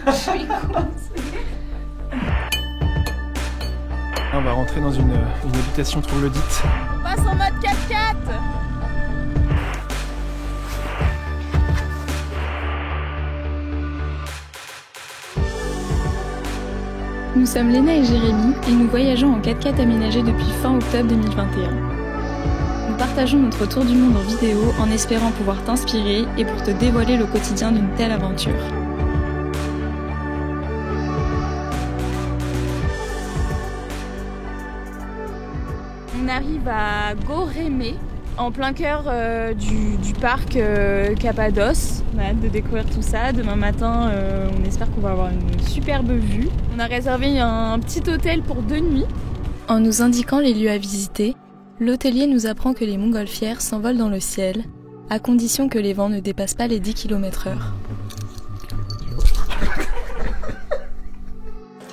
Je suis coincée. On va rentrer dans une habitation troglodyte. On passe en mode 4x4. Nous sommes Léna et Jérémy et nous voyageons en 4x4 aménagé depuis fin octobre 2021. Nous partageons notre tour du monde en vidéo en espérant pouvoir t'inspirer et pour te dévoiler le quotidien d'une telle aventure. On arrive à Gorémé, en plein cœur du parc Cappadoce. On a hâte de découvrir tout ça. Demain matin, on espère qu'on va avoir une superbe vue. On a réservé un petit hôtel pour 2 nuits. En nous indiquant les lieux à visiter, l'hôtelier nous apprend que les montgolfières s'envolent dans le ciel, à condition que les vents ne dépassent pas les 10 km/h.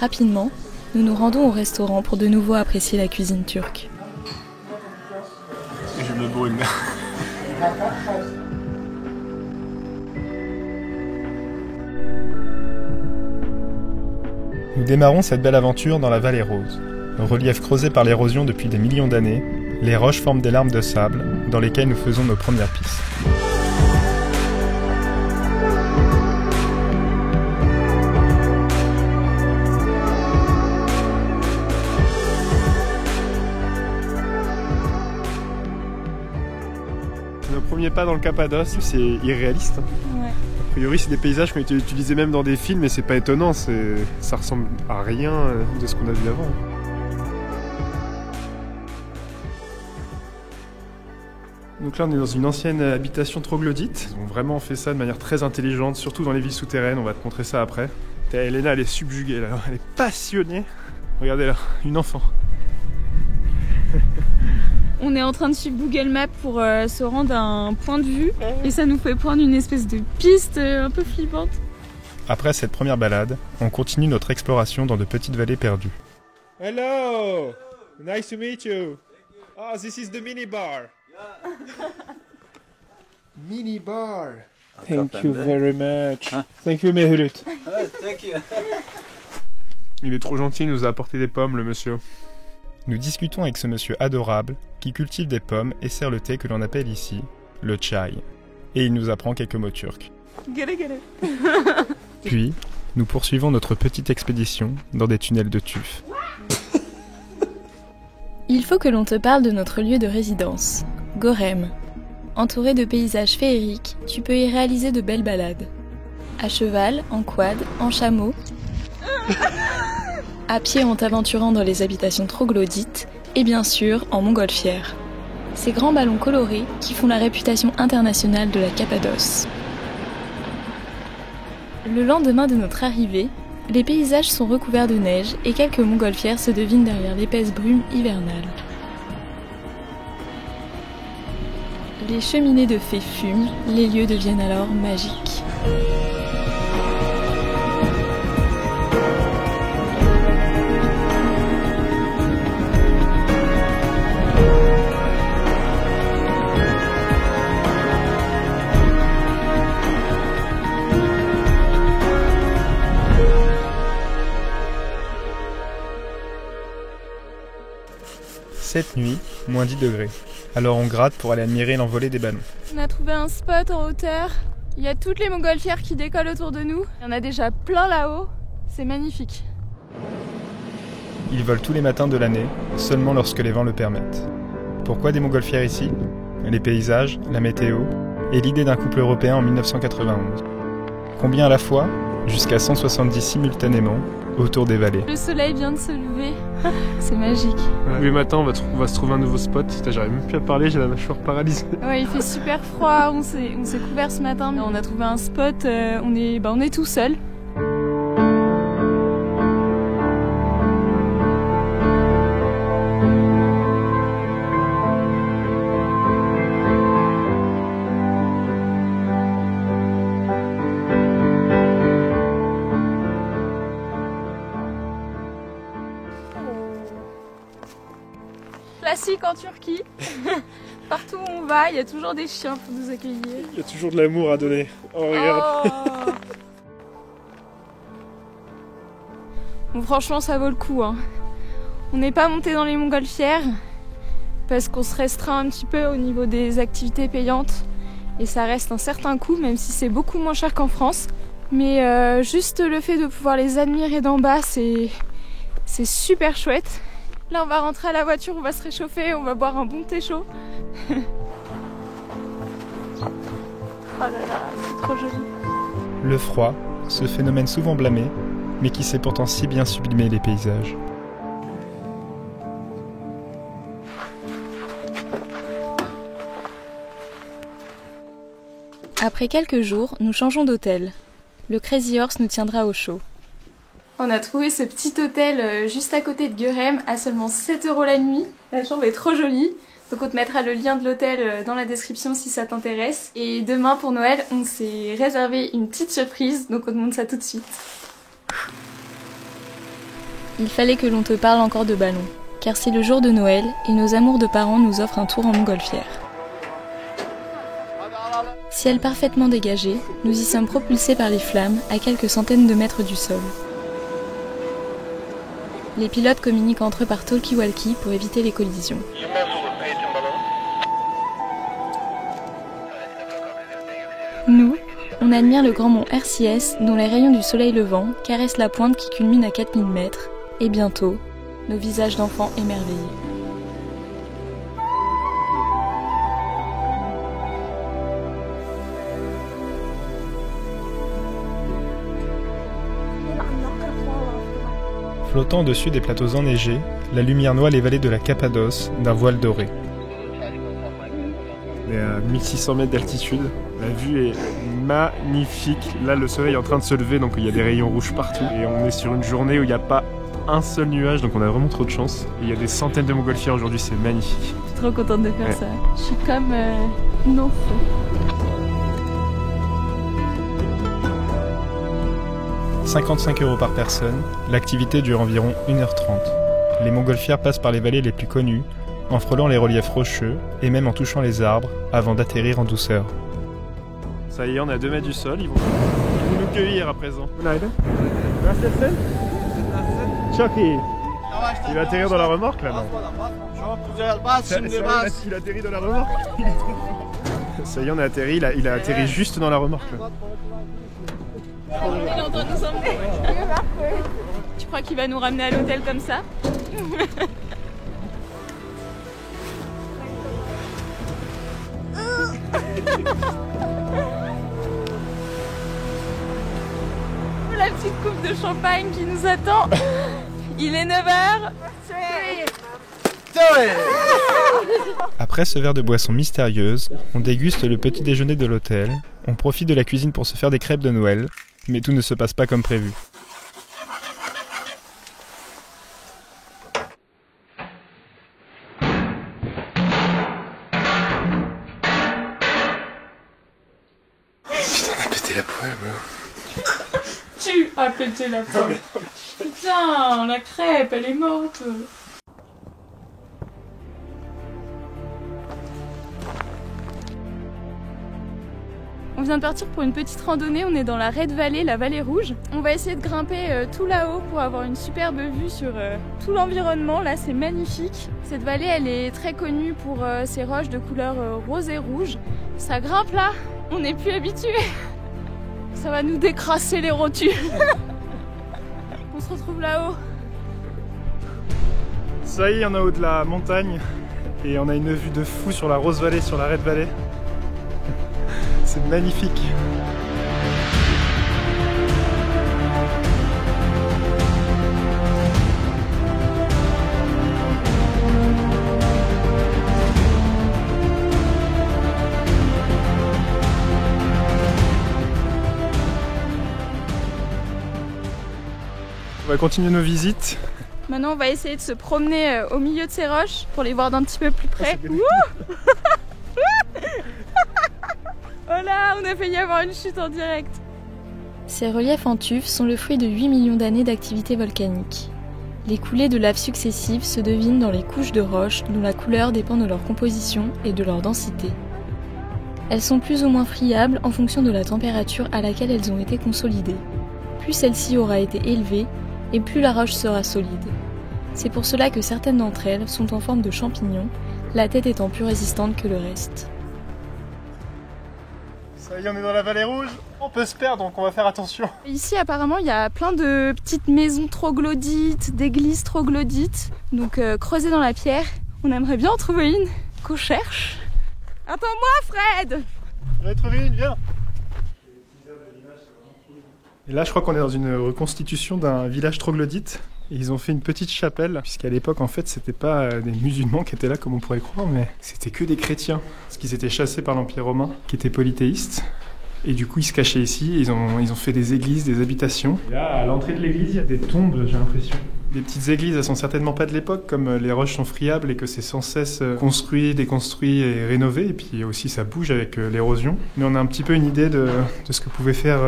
Rapidement, nous nous rendons au restaurant pour de nouveau apprécier la cuisine turque. Je me brûle. Nous démarrons cette belle aventure dans la vallée rose. Relief creusé par l'érosion depuis des millions d'années, les roches forment des larmes de sable dans lesquelles nous faisons nos premières pistes. Nos premiers pas dans le Cappadoce, c'est irréaliste. Ouais. A priori, c'est des paysages qui ont été utilisés même dans des films et c'est pas étonnant, ça ressemble à rien de ce qu'on a vu avant. Donc là, on est dans une ancienne habitation troglodyte. Ils ont vraiment fait ça de manière très intelligente, surtout dans les villes souterraines. On va te montrer ça après. Elena, elle est subjuguée là, elle est passionnée. Regardez là, une enfant. On est en train de suivre Google Maps pour se rendre à un point de vue et ça nous fait prendre une espèce de piste un peu flippante. Après cette première balade, on continue notre exploration dans de petites vallées perdues. Hello! Nice to meet you. Oh, this is the mini bar. Mini bar. Thank you very much. Thank you, Mehlut. Thank you. Il est trop gentil, il nous a apporté des pommes, le monsieur. Nous discutons avec ce monsieur adorable qui cultive des pommes et sert le thé que l'on appelle ici le chai. Et il nous apprend quelques mots turcs. Puis, nous poursuivons notre petite expédition dans des tunnels de tuf. Il faut que l'on te parle de notre lieu de résidence, Gorem. Entouré de paysages féeriques, tu peux y réaliser de belles balades. À cheval, en quad, en chameau, à pied en t'aventurant dans les habitations troglodytes, et bien sûr en montgolfière. Ces grands ballons colorés qui font la réputation internationale de la Cappadoce. Le lendemain de notre arrivée, les paysages sont recouverts de neige et quelques montgolfières se devinent derrière l'épaisse brume hivernale. Les cheminées de fées fument, les lieux deviennent alors magiques. Cette nuit, moins 10 degrés. Alors on gratte pour aller admirer l'envolée des ballons. On a trouvé un spot en hauteur. Il y a toutes les montgolfières qui décollent autour de nous. Il y en a déjà plein là-haut. C'est magnifique. Ils volent tous les matins de l'année, seulement lorsque les vents le permettent. Pourquoi des montgolfières ici? Les paysages, la météo et l'idée d'un couple européen en 1991. Combien à la fois? Jusqu'à 170 simultanément autour des vallées. Le soleil vient de se lever. C'est magique. Tous les matins, on va se trouver un nouveau spot. J'arrive même plus à parler, j'ai la mâchoire paralysée. Ouais, il fait super froid. On s'est couvert ce matin, mais on a trouvé un spot. On est tout seul. Classique en Turquie. Partout où on va, il y a toujours des chiens pour nous accueillir. Il y a toujours de l'amour à donner. Oh, regarde. Oh. Bon, franchement, ça vaut le coup, hein. On n'est pas monté dans les montgolfières parce qu'on se restreint un petit peu au niveau des activités payantes et ça reste un certain coût, même si c'est beaucoup moins cher qu'en France. Mais juste le fait de pouvoir les admirer d'en bas, c'est super chouette. Là, on va rentrer à la voiture, on va se réchauffer, on va boire un bon thé chaud. Oh là là, c'est trop joli. Le froid, ce phénomène souvent blâmé, mais qui sait pourtant si bien sublimer les paysages. Après quelques jours, nous changeons d'hôtel. Le Crazy Horse nous tiendra au chaud. On a trouvé ce petit hôtel juste à côté de Guerem à seulement 7 € la nuit. La chambre est trop jolie. Donc on te mettra le lien de l'hôtel dans la description si ça t'intéresse. Et demain pour Noël, on s'est réservé une petite surprise, donc on te montre ça tout de suite. Il fallait que l'on te parle encore de ballon, car c'est le jour de Noël et nos amours de parents nous offrent un tour en montgolfière. Ciel parfaitement dégagé, nous y sommes propulsés par les flammes à quelques centaines de mètres du sol. Les pilotes communiquent entre eux par talkie-walkie pour éviter les collisions. Nous, on admire le grand mont RCS dont les rayons du soleil levant caressent la pointe qui culmine à 4000 mètres et bientôt, nos visages d'enfants émerveillés. Flottant au-dessus des plateaux enneigés, la lumière noie les vallées de la Cappadoce d'un voile doré. On est à 1600 mètres d'altitude, la vue est magnifique. Là le soleil est en train de se lever donc il y a des rayons rouges partout et on est sur une journée où il n'y a pas un seul nuage donc on a vraiment trop de chance. Et il y a des centaines de montgolfières aujourd'hui, c'est magnifique. Je suis trop contente de faire ça. Je suis comme une enfant. « 55 € par personne, l'activité dure environ 1h30. Les montgolfières passent par les vallées les plus connues, en frôlant les reliefs rocheux et même en touchant les arbres avant d'atterrir en douceur. Ça y est, on est à 2 mètres du sol, ils vont nous cueillir à présent. Chucky, il va atterrir dans la remorque là, non? Il atterrit dans la remorque. Ça y est, on a atterri, il a atterri juste dans la remorque là. Il est en train de nous emmener. Tu crois qu'il va nous ramener à l'hôtel comme ça? La petite coupe de champagne qui nous attend. Il est 9h. Après ce verre de boisson mystérieuse, on déguste le petit déjeuner de l'hôtel, on profite de la cuisine pour se faire des crêpes de Noël, mais tout ne se passe pas comme prévu. Putain, on a pété la poêle, bro. Tu as pété la poêle. Putain, la crêpe, elle est morte. On vient de partir pour une petite randonnée, on est dans la Red Valley, la vallée rouge. On va essayer de grimper tout là-haut pour avoir une superbe vue sur tout l'environnement. Là, c'est magnifique. Cette vallée, elle est très connue pour ses roches de couleur rose et rouge. Ça grimpe là, on n'est plus habitué. Ça va nous décrasser les rotules. On se retrouve là-haut. Ça y est, on est en haut de la montagne et on a une vue de fou sur la Rose Valley, sur la Red Valley. C'est magnifique. On va continuer nos visites. Maintenant, on va essayer de se promener au milieu de ces roches pour les voir d'un petit peu plus près. Oh là, on a failli avoir une chute en direct. Ces reliefs en tuf sont le fruit de 8 millions d'années d'activité volcanique. Les coulées de lave successives se devinent dans les couches de roches dont la couleur dépend de leur composition et de leur densité. Elles sont plus ou moins friables en fonction de la température à laquelle elles ont été consolidées. Plus celle-ci aura été élevée, et plus la roche sera solide. C'est pour cela que certaines d'entre elles sont en forme de champignons, la tête étant plus résistante que le reste. Ça y est, on est dans la vallée rouge, on peut se perdre donc on va faire attention. Ici apparemment il y a plein de petites maisons troglodytes, d'églises troglodytes, donc creusées dans la pierre. On aimerait bien en trouver une qu'on cherche. Attends-moi Fred! J'en ai trouvé une, viens! Et là je crois qu'on est dans une reconstitution d'un village troglodyte. Et ils ont fait une petite chapelle, puisqu'à l'époque en fait c'était pas des musulmans qui étaient là comme on pourrait croire, mais c'était que des chrétiens, parce qu'ils étaient chassés par l'Empire romain, qui étaient polythéistes. Et du coup ils se cachaient ici, et ils ont fait des églises, des habitations. Et là à l'entrée de l'église il y a des tombes, j'ai l'impression. Les petites églises elles sont certainement pas de l'époque, comme les roches sont friables et que c'est sans cesse construit, déconstruit et rénové, et puis aussi ça bouge avec l'érosion. Mais on a un petit peu une idée de ce que pouvaient faire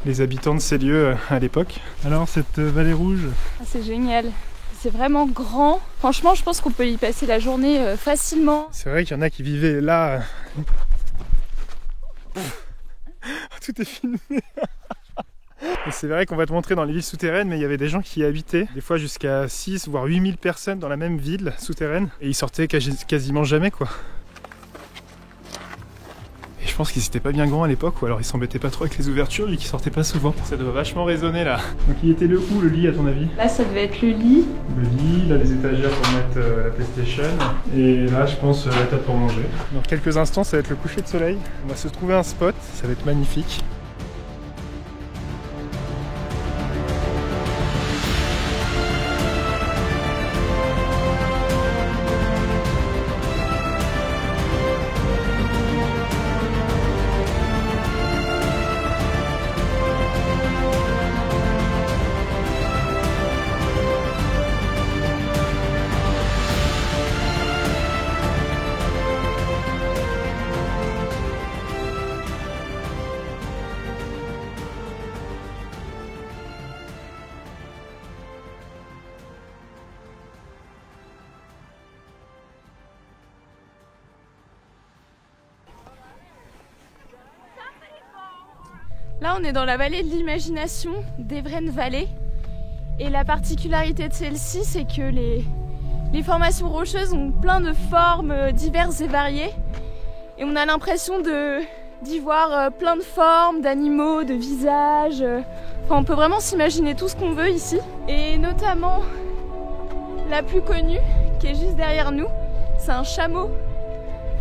les habitants de ces lieux à l'époque. Alors cette vallée rouge, c'est génial, c'est vraiment grand. Franchement je pense qu'on peut y passer la journée facilement. C'est vrai qu'il y en a qui vivaient là. Tout est filmé. Et c'est vrai qu'on va te montrer dans les villes souterraines, mais il y avait des gens qui y habitaient, des fois jusqu'à 6 voire 8000 personnes dans la même ville souterraine, et ils sortaient quasiment jamais quoi. Et je pense qu'ils étaient pas bien grands à l'époque, ou alors ils s'embêtaient pas trop avec les ouvertures vu qu'ils sortaient pas souvent. Ça doit vachement résonner là. Donc il était où le lit à ton avis? Là ça devait être le lit. Le lit, là les étagères pour mettre la PlayStation, et là je pense la table pour manger. Dans quelques instants ça va être le coucher de soleil, on va se trouver un spot, ça va être magnifique. Là on est dans la vallée de l'imagination, d'Evren Valley. Et la particularité de celle-ci c'est que les formations rocheuses ont plein de formes diverses et variées. Et on a l'impression d'y voir plein de formes, d'animaux, de visages. Enfin on peut vraiment s'imaginer tout ce qu'on veut ici. Et notamment la plus connue qui est juste derrière nous, c'est un chameau.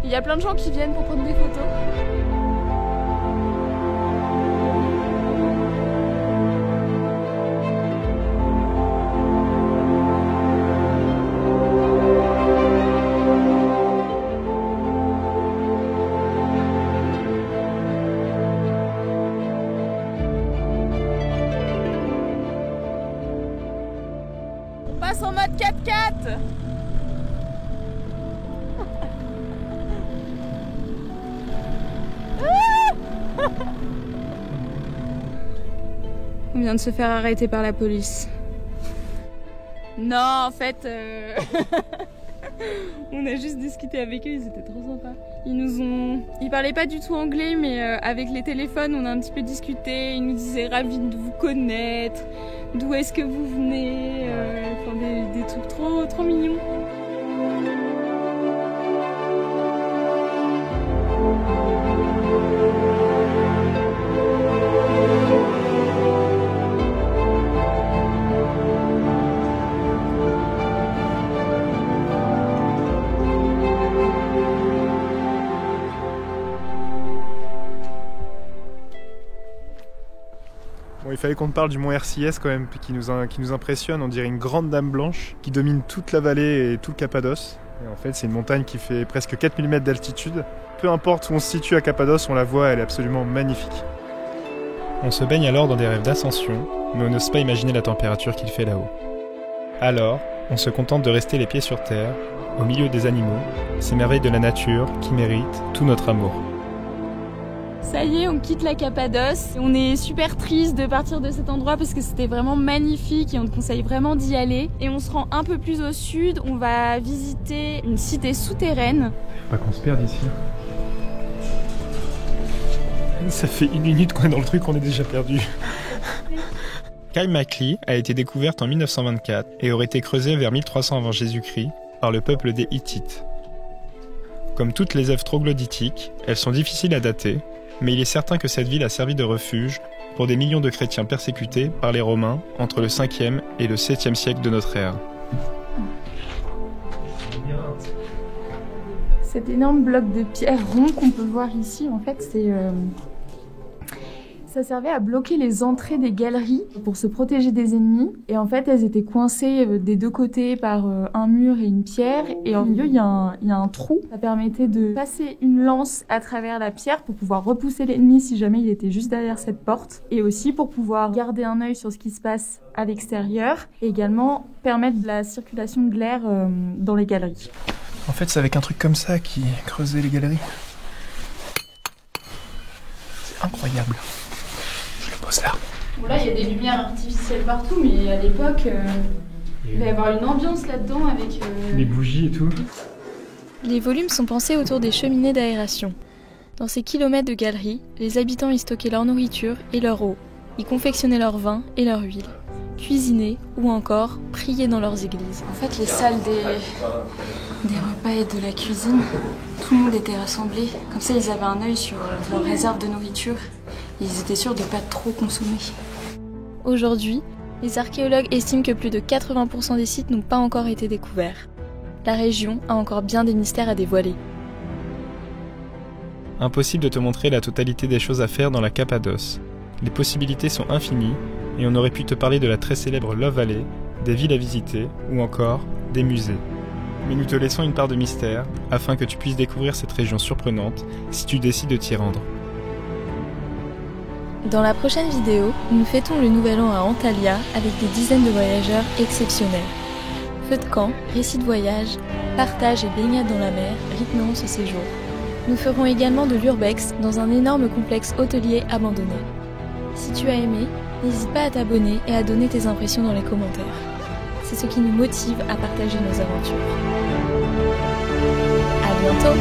Il y a plein de gens qui viennent pour prendre des photos. En mode 4x4. On vient de se faire arrêter par la police. Non, en fait, on a juste discuté avec eux, ils étaient trop sympas. Ils parlaient pas du tout anglais, mais avec les téléphones, on a un petit peu discuté. Ils nous disaient ravis de vous connaître, d'où est-ce que vous venez, enfin des trucs trop mignons. Bon, il fallait qu'on te parle du mont RCS quand même, qui nous impressionne. On dirait une grande dame blanche qui domine toute la vallée et tout le Cappadoce. Et en fait, c'est une montagne qui fait presque 4000 mètres d'altitude. Peu importe où on se situe à Cappadoce, on la voit, elle est absolument magnifique. On se baigne alors dans des rêves d'ascension, mais on n'ose pas imaginer la température qu'il fait là-haut. Alors, on se contente de rester les pieds sur terre, au milieu des animaux, ces merveilles de la nature qui méritent tout notre amour. Ça y est, on quitte la Cappadoce. On est super triste de partir de cet endroit parce que c'était vraiment magnifique et on te conseille vraiment d'y aller. Et on se rend un peu plus au sud, on va visiter une cité souterraine. Faut pas qu'on se perde ici. Ça fait 1 minute qu'on est dans le truc, on est déjà perdu. Kaimakli a été découverte en 1924 et aurait été creusée vers 1300 avant Jésus-Christ par le peuple des Hittites. Comme toutes les œuvres troglodytiques, elles sont difficiles à dater, mais il est certain que cette ville a servi de refuge pour des millions de chrétiens persécutés par les Romains entre le 5e et le 7e siècle de notre ère. Cet énorme bloc de pierre rond qu'on peut voir ici, en fait, ça servait à bloquer les entrées des galeries pour se protéger des ennemis. Et en fait, elles étaient coincées des deux côtés par un mur et une pierre. Et au milieu, il y a un trou. Ça permettait de passer une lance à travers la pierre pour pouvoir repousser l'ennemi si jamais il était juste derrière cette porte. Et aussi pour pouvoir garder un œil sur ce qui se passe à l'extérieur. Et également permettre de la circulation de l'air dans les galeries. En fait, c'est avec un truc comme ça qui creusait les galeries. C'est incroyable. Je le pose là. Bon, là, il y a des lumières artificielles partout, mais à l'époque, il va y avoir une ambiance là-dedans avec... Les bougies et tout. Les volumes sont pensés autour des cheminées d'aération. Dans ces kilomètres de galeries, les habitants y stockaient leur nourriture et leur eau, y confectionnaient leur vin et leur huile, cuisinaient ou encore priaient dans leurs églises. En fait, les salles des repas et de la cuisine, tout le monde était rassemblé. Comme ça, ils avaient un œil sur leur réserve de nourriture. Ils étaient sûrs de ne pas trop consommer. Aujourd'hui, les archéologues estiment que plus de 80% des sites n'ont pas encore été découverts. La région a encore bien des mystères à dévoiler. Impossible de te montrer la totalité des choses à faire dans la Cappadoce. Les possibilités sont infinies et on aurait pu te parler de la très célèbre Love Valley, des villes à visiter ou encore des musées. Mais nous te laissons une part de mystère afin que tu puisses découvrir cette région surprenante si tu décides de t'y rendre. Dans la prochaine vidéo, nous fêtons le Nouvel An à Antalya avec des dizaines de voyageurs exceptionnels. Feux de camp, récits de voyage, partage et baignade dans la mer rythmeront ce séjour. Nous ferons également de l'urbex dans un énorme complexe hôtelier abandonné. Si tu as aimé, n'hésite pas à t'abonner et à donner tes impressions dans les commentaires. C'est ce qui nous motive à partager nos aventures. À bientôt!